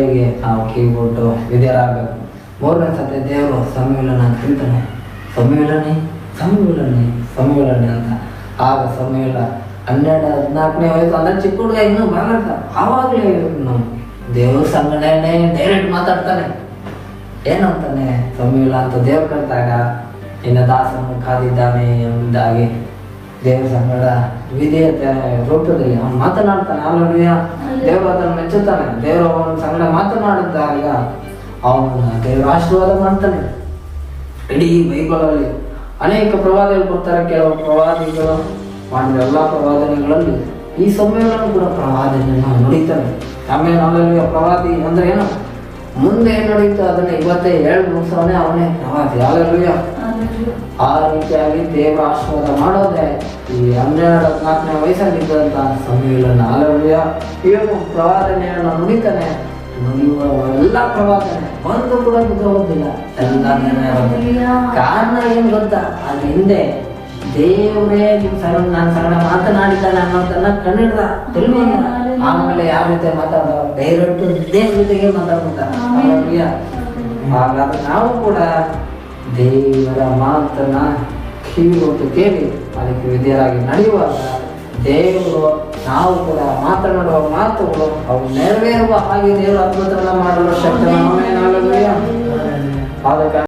ಮಾತುಗಳಿಗೆ ನಾವು ಕಿವಿಗೊಟ್ಟು ವಿಧೇಯರಾಗಬೇಕು. ಮೂರನೇ ಸತಿ ದೇವರು ಸಮುವೇಲನ ಅಂತ ಹೇಳ್ತಾನೆ, ಸಮುವೇಲನೇ ಸಮುವೇಲನೇ ಸಮುವೇಲನೇ ಅಂತ. ಆಗ ಸಮುವೇಲ 12-14ನೇ ವಯಸ್ಸು, ಅಂದ್ರೆ ಚಿಕ್ಕ ಹುಡುಗ ಇನ್ನೂ ಬರಲ್ಲ. ಆವಾಗಲೇ ನಾವು ದೇವ್ರ ಸಂಗಡನೆ ಡೈರೆಕ್ಟ್ ಮಾತಾಡ್ತಾನೆ. ಏನಂತಾನೆ ಸಮುವೇಲ ಅಂತ ದೇವ್ರು ಕರೆದಾಗ, ನಿನ್ನ ದಾಸನು ಕಾದಿದ್ದಾನೆ ಎಂಬುದಾಗಿ ದೇವ್ರ ಸಂಗಡ ವಿಧೇಯತೆ ರೂಪದಲ್ಲಿ ಅವನು ಮಾತನಾಡ್ತಾನೆ. ಹಲ್ಲೆಲೂಯಾ. ದೇವರು ಅದನ್ನು ಮೆಚ್ಚುತ್ತಾನೆ. ದೇವರು ಅವನ ಸಂಗಡ ಮಾತನಾಡಿದಾಗ ಅವನ ದೇವರ ಆಶೀರ್ವಾದ ಮಾಡ್ತಾನೆ. ಇಡೀ ಬೈಬಲಲ್ಲಿ ಅನೇಕ ಪ್ರವಾದಿಗಳು ಬರ್ತಾರೆ. ಕೆಲವು ಪ್ರವಾದಿಗಳು ಮಾಡಿದ ಎಲ್ಲ ಪ್ರವಾದನೆಗಳಲ್ಲಿ ಈ ಸಮಯಗಳನ್ನು ಕೂಡ ಪ್ರವಾದನೆಯನ್ನು ನುಡಿತಾನೆ. ಆಮೇಲೆ ಹಲ್ಲೆಲೂಯಾ. ಪ್ರವಾದಿ ಅಂದ್ರೆ ಏನು, ಮುಂದೆ ಏನು ನಡೀತು ಅದನ್ನ ಇವತ್ತೇ ಹೇಳಿ ಮುಗಿಸೋನೆ ಅವನೇ ಪ್ರವಾದಿ. ಹಲ್ಲೆಲೂಯಾ. ಆ ರೀತಿಯಾಗಿ ದೇವರ ಆಶೀರ್ವಾದ ಮಾಡೋದೇ ಈ 12-14ನೇ ವಯಸ್ಸಲ್ಲಿದ್ದಂತ ಸಮಯಗಳನ್ನು. ಹಲ್ಲೆಲೂಯಾ. ಇವನು ಪ್ರವಾದನೆಯನ್ನು ನುಡಿತಾನೆ. ನುಡಿಯುವ ಎಲ್ಲ ಪ್ರವಾದನೆ ಒಂದು ಕೂಡ ಬಿದ್ದೋಗೋದಿಲ್ಲ, ಎಲ್ಲ ಕಾರಣ ಏನು ಗೊತ್ತಾ, ಅದ್ರ ಹಿಂದೆ ದೇವರೇ ನನ್ನ ಸಂಗಡ ಮಾತನಾಡಿದ್ದಾನೆ ಅನ್ನೋದನ್ನ ಕಂಡಿಡ್ದ. ಆಮೇಲೆ ಯಾವ ರೀತಿ ಮಾತಾಡೋ ಡೈರೆಕ್ಟ್ ದೇವ್ರ ಜೊತೆಗೆ ಮಾತಾಡ್ಬಿಟ್ಟ. ಹಾಗಾದ್ರೆ ನಾವು ಕೂಡ ದೇವರ ಮಾತನ್ನ ಕಿವಿಗೊಟ್ಟು ಕೇಳಿ ಅದಕ್ಕೆ ವಿಧೇಯರಾಗಿ ನಡೆಯುವಾಗ ದೇವರು ನಾವು ಕೂಡ ಮಾತನಾಡುವ ಮಾತುಗಳು ಅವು ನೆರವೇರುವ ಹಾಗೆ ದೇವರು ಅದ್ಭುತವನ್ನ ಮಾಡಲು ಶಕ್ತನ. ಅದಕ್ಕೆ